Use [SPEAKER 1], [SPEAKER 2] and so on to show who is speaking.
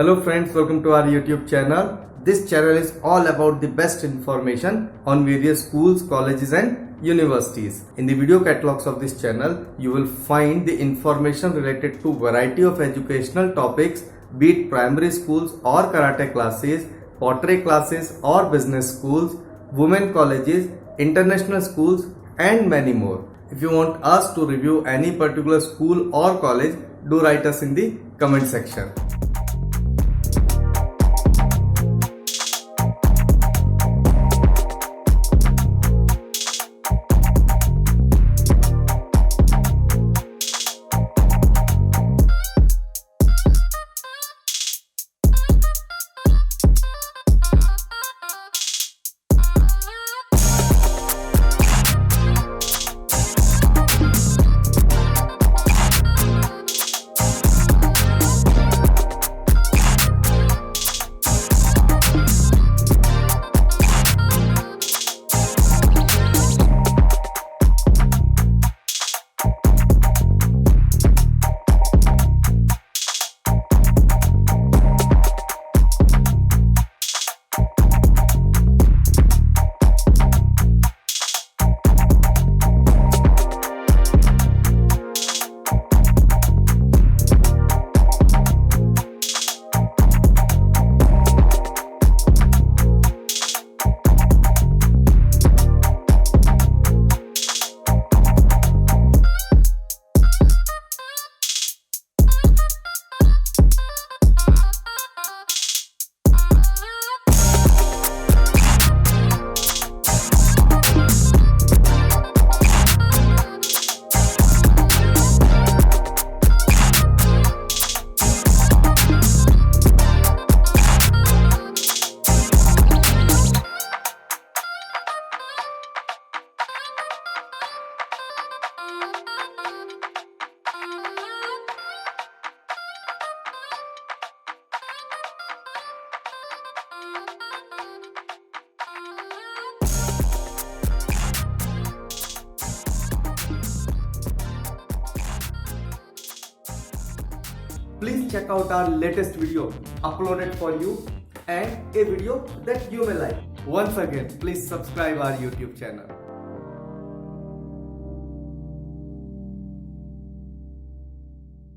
[SPEAKER 1] Hello friends, welcome to our YouTube channel. This channel is all about the best information on various schools, colleges and universities. In the video catalogs of this channel, you will find the information related to variety of educational topics, be it primary schools or karate classes, pottery classes or business schools, women colleges, international schools and many more. If you want us to review any particular school or college, do write us in the comment section. Please check out our latest video uploaded for you and a video that you may like. Once again, please subscribe our YouTube channel.